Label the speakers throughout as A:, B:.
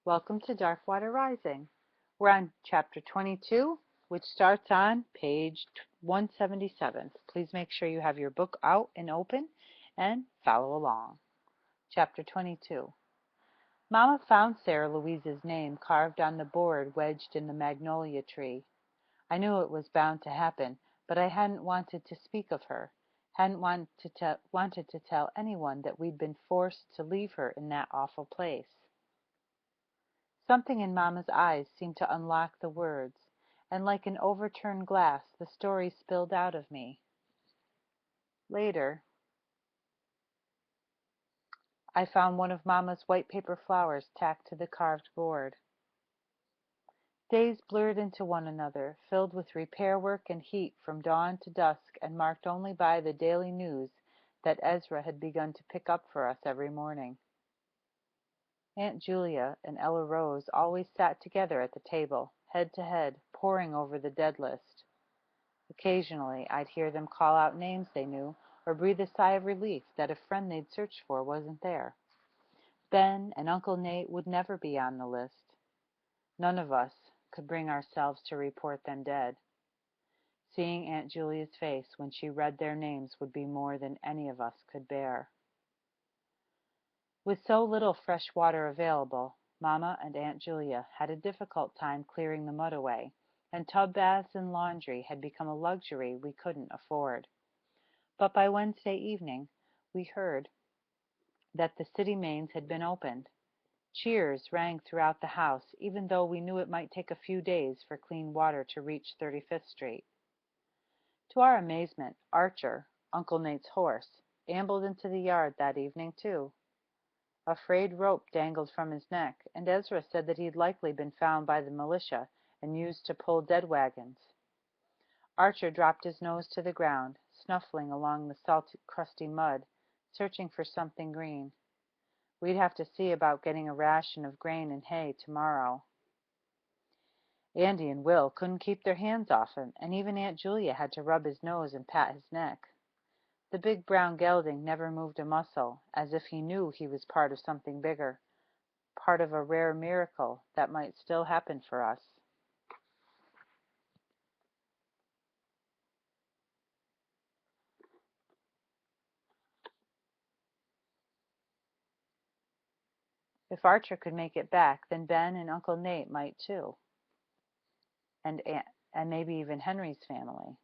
A: Welcome to Darkwater Rising. We're on chapter 22, which starts on page 177. Please make sure you have your book out and open and follow along. Chapter 22. Mama found Sarah Louise's name carved on the board wedged in the magnolia tree. I knew it was bound to happen, but I hadn't wanted to speak of her, hadn't wanted to tell anyone that we'd been forced to leave her in that awful place. Something in Mama's eyes seemed to unlock the words, and like an overturned glass, the story spilled out of me. Later, I found one of Mama's white paper flowers tacked to the carved board. Days blurred into one another, filled with repair work and heat from dawn to dusk, and marked only by the daily news that Ezra had begun to pick up for us every morning. Aunt Julia and Ella Rose always sat together at the table, head to head, poring over the dead list. Occasionally, I'd hear them call out names they knew, or breathe a sigh of relief that a friend they'd searched for wasn't there. Ben and Uncle Nate would never be on the list. None of us could bring ourselves to report them dead. Seeing Aunt Julia's face when she read their names would be more than any of us could bear. With so little fresh water available, Mama and Aunt Julia had a difficult time clearing the mud away, and tub baths and laundry had become a luxury we couldn't afford. But by Wednesday evening, we heard that the city mains had been opened. Cheers rang throughout the house, even though we knew it might take a few days for clean water to reach 35th Street. To our amazement, Archer, Uncle Nate's horse, ambled into the yard that evening, too. A frayed rope dangled from his neck, and Ezra said that he'd likely been found by the militia and used to pull dead wagons. Archer dropped his nose to the ground, snuffling along the salty, crusty mud, searching for something green. We'd have to see about getting a ration of grain and hay tomorrow. Andy and Will couldn't keep their hands off him, and even Aunt Julia had to rub his nose and pat his neck. The big brown gelding never moved a muscle, as if he knew he was part of something bigger, part of a rare miracle that might still happen for us. If Archer could make it back, then Ben and Uncle Nate might too, and maybe even Henry's family.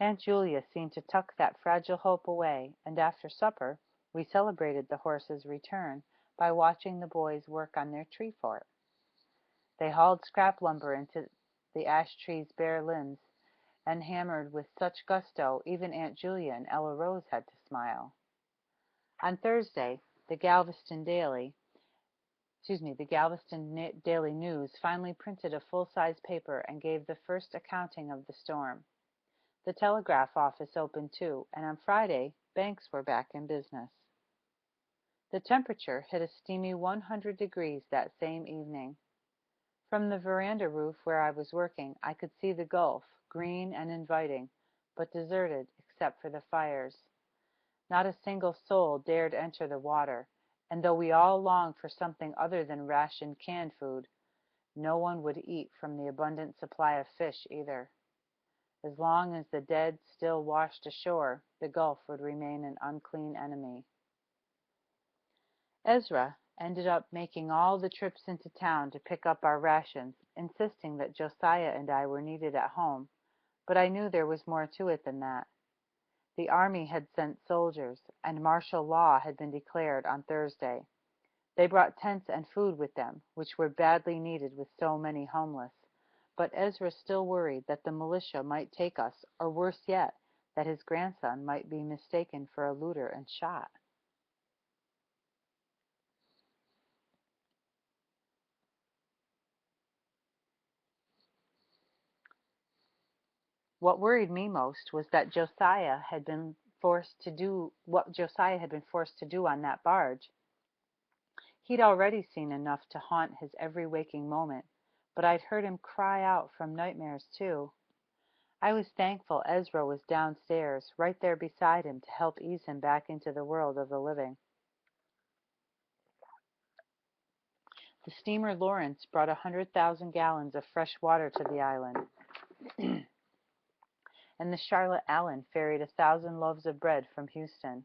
A: Aunt Julia seemed to tuck that fragile hope away, and after supper we celebrated the horse's return by watching the boys work on their tree fort. They hauled scrap lumber into the ash tree's bare limbs and hammered with such gusto even Aunt Julia and Ella Rose had to smile. On Thursday, the Galveston Daily News finally printed a full-size paper and gave the first accounting of the storm. The telegraph office opened too, and on Friday, banks were back in business. The temperature hit a steamy 100 degrees that same evening. From the veranda roof where I was working, I could see the Gulf, green and inviting, but deserted except for the fires. Not a single soul dared enter the water, and though we all longed for something other than rationed canned food, no one would eat from the abundant supply of fish either. As long as the dead still washed ashore, the Gulf would remain an unclean enemy. Ezra ended up making all the trips into town to pick up our rations, insisting that Josiah and I were needed at home, but I knew there was more to it than that. The Army had sent soldiers, and martial law had been declared on Thursday. They brought tents and food with them, which were badly needed with so many homeless. But Ezra still worried that the militia might take us, or worse yet, that his grandson might be mistaken for a looter and shot. What worried me most was that Josiah had been forced to do what Josiah had been forced to do on that barge. He'd already seen enough to haunt his every waking moment, but I'd heard him cry out from nightmares too. I was thankful Ezra was downstairs, right there beside him to help ease him back into the world of the living. The steamer Lawrence brought 100,000 gallons of fresh water to the island, and the Charlotte Allen ferried 1,000 loaves of bread from Houston.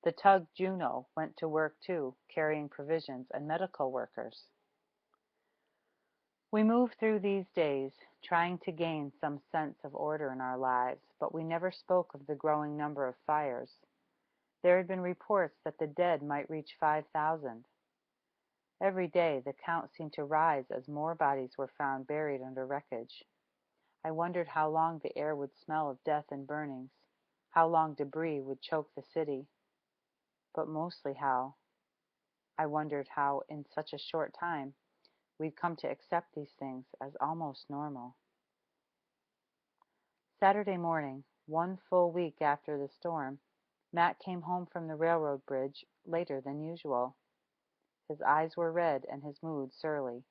A: The tug Juno went to work too, carrying provisions and medical workers. We moved through these days, trying to gain some sense of order in our lives, but we never spoke of the growing number of fires. There had been reports that the dead might reach 5,000. Every day the count seemed to rise as more bodies were found buried under wreckage. I wondered how long the air would smell of death and burnings, how long debris would choke the city, but mostly I wondered how, in such a short time, we'd come to accept these things as almost normal. Saturday morning, one full week after the storm, Matt came home from the railroad bridge later than usual. His eyes were red and his mood surly.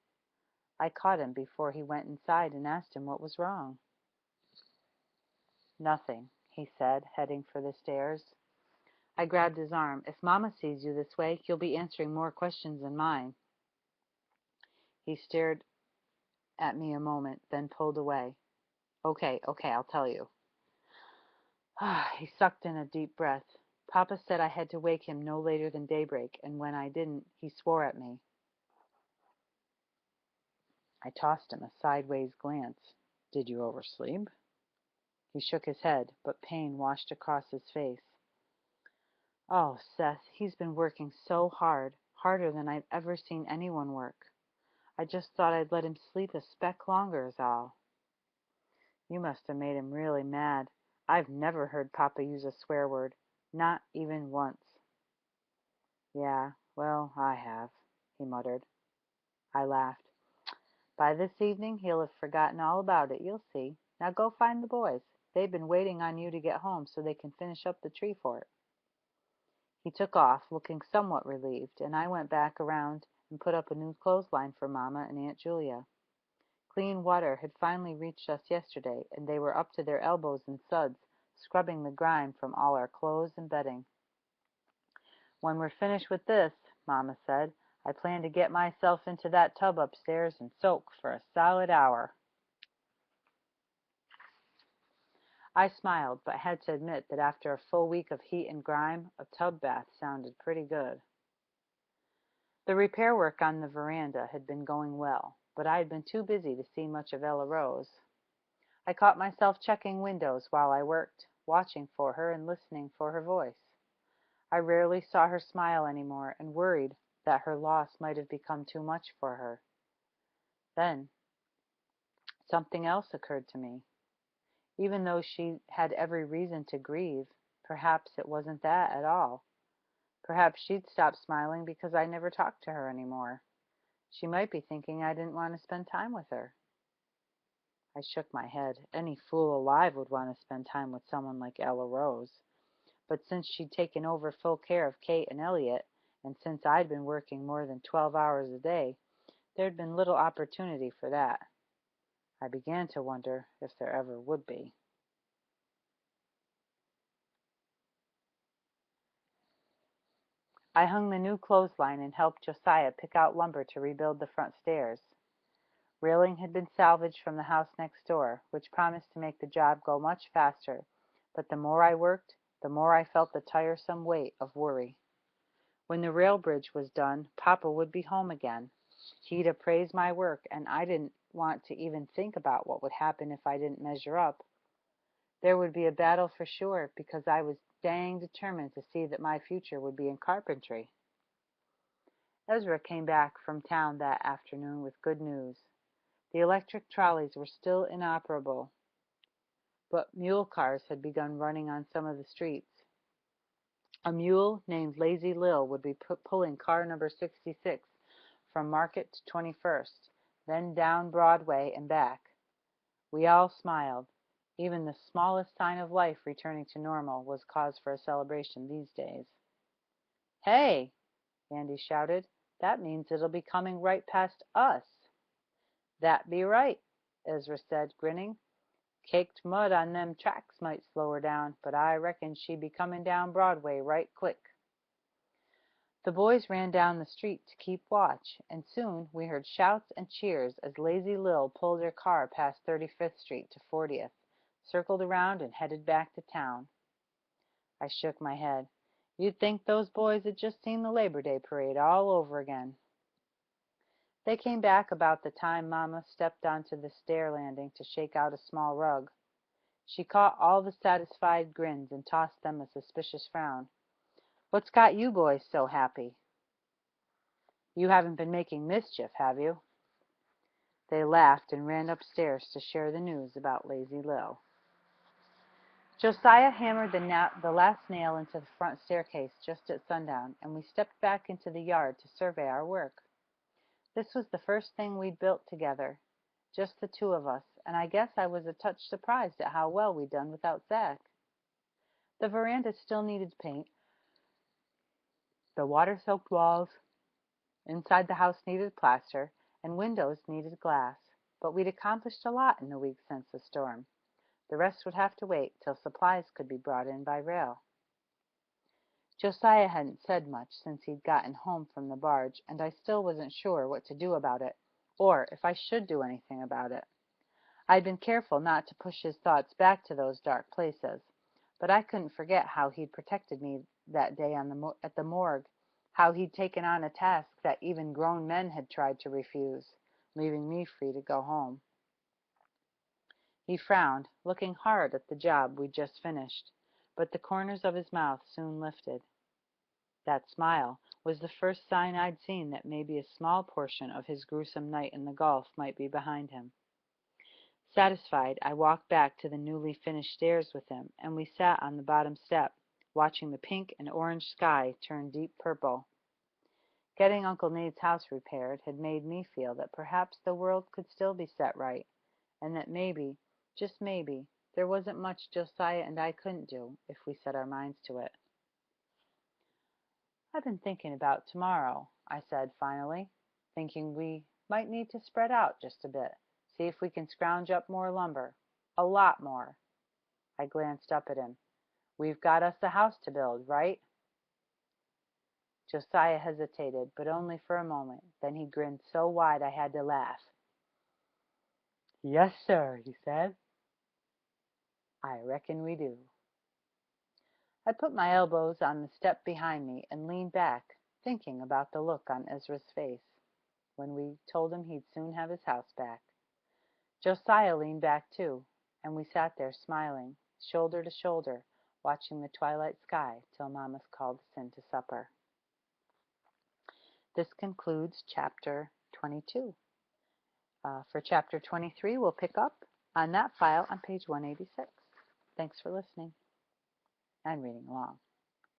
A: I caught him before he went inside and asked him what was wrong. Nothing, he said, heading for the stairs. I grabbed his arm. If Mama sees you this way, you'll be answering more questions than mine. He stared at me a moment, then pulled away. Okay, I'll tell you. He sucked in a deep breath. Papa said I had to wake him no later than daybreak, and when I didn't, he swore at me. I tossed him a sideways glance. Did you oversleep? He shook his head, but pain washed across his face. Oh, Seth, he's been working so hard, harder than I've ever seen anyone work. I just thought I'd let him sleep a speck longer is all. You must have made him really mad. I've never heard Papa use a swear word, not even once. Yeah, well, I have, he muttered. I laughed. By this evening he'll have forgotten all about it, you'll see. Now go find the boys. They've been waiting on you to get home so they can finish up the tree fort. He took off, looking somewhat relieved, and I went back around and put up a new clothesline for Mama and Aunt Julia. Clean water had finally reached us yesterday, and they were up to their elbows in suds, scrubbing the grime from all our clothes and bedding. When we're finished with this, Mama said, I plan to get myself into that tub upstairs and soak for a solid hour. I smiled, but had to admit that after a full week of heat and grime, a tub bath sounded pretty good. The repair work on the veranda had been going well, but I had been too busy to see much of Ella Rose. I caught myself checking windows while I worked, watching for her and listening for her voice. I rarely saw her smile anymore and worried that her loss might have become too much for her. Then, something else occurred to me. Even though she had every reason to grieve, perhaps it wasn't that at all. Perhaps she'd stopped smiling because I never talked to her anymore. She might be thinking I didn't want to spend time with her. I shook my head. Any fool alive would want to spend time with someone like Ella Rose. But since she'd taken over full care of Kate and Elliot, and since I'd been working more than 12 hours a day, there'd been little opportunity for that. I began to wonder if there ever would be. I hung the new clothesline and helped Josiah pick out lumber to rebuild the front stairs. Railing had been salvaged from the house next door, which promised to make the job go much faster, but the more I worked, the more I felt the tiresome weight of worry. When the rail bridge was done, Papa would be home again. He'd appraise my work, and I didn't want to even think about what would happen if I didn't measure up. There would be a battle for sure, because I was dang determined to see that my future would be in carpentry. Ezra came back from town that afternoon with good news. The electric trolleys were still inoperable, but mule cars had begun running on some of the streets. A mule named Lazy Lil would be pulling car number 66 from Market to 21st, then down Broadway and back. We all smiled. Even the smallest sign of life returning to normal was cause for a celebration these days. Hey, Andy shouted. That means it'll be coming right past us. That be right, Ezra said, grinning. Caked mud on them tracks might slow her down, but I reckon she'd be coming down Broadway right quick. The boys ran down the street to keep watch, and soon we heard shouts and cheers as Lazy Lil pulled her car past 35th Street to 40th, circled around, and headed back to town. I shook my head. You'd think those boys had just seen the Labor Day parade all over again. They came back about the time Mama stepped onto the stair landing to shake out a small rug. She caught all the satisfied grins and tossed them a suspicious frown. What's got you boys so happy? You haven't been making mischief, have you? They laughed and ran upstairs to share the news about Lazy Lil. Josiah hammered the last nail into the front staircase just at sundown, and we stepped back into the yard to survey our work. This was the first thing we'd built together, just the two of us, and I guess I was a touch surprised at how well we'd done without Zach. The veranda still needed paint, the water-soaked walls inside the house needed plaster, and windows needed glass, but we'd accomplished a lot in the week since the storm. The rest would have to wait till supplies could be brought in by rail. Josiah hadn't said much since he'd gotten home from the barge, and I still wasn't sure what to do about it, or if I should do anything about it. I'd been careful not to push his thoughts back to those dark places, but I couldn't forget how he'd protected me that day at the morgue, how he'd taken on a task that even grown men had tried to refuse, leaving me free to go home. He frowned, looking hard at the job we'd just finished, but the corners of his mouth soon lifted. That smile was the first sign I'd seen that maybe a small portion of his gruesome night in the Gulf might be behind him. Satisfied, I walked back to the newly finished stairs with him, and we sat on the bottom step, watching the pink and orange sky turn deep purple. Getting Uncle Nate's house repaired had made me feel that perhaps the world could still be set right, and that maybe, just maybe, there wasn't much Josiah and I couldn't do if we set our minds to it. I've been thinking about tomorrow, I said finally, thinking we might need to spread out just a bit, see if we can scrounge up more lumber. A lot more. I glanced up at him. We've got us a house to build, right? Josiah hesitated, but only for a moment. Then he grinned so wide I had to laugh. Yes, sir, he said. I reckon we do. I put my elbows on the step behind me and leaned back, thinking about the look on Ezra's face when we told him he'd soon have his house back. Josiah leaned back too, and we sat there smiling, shoulder to shoulder, watching the twilight sky till Mama called us in to supper. This concludes Chapter 22. For Chapter 23, we'll pick up on that file on page 186. Thanks for listening and reading along.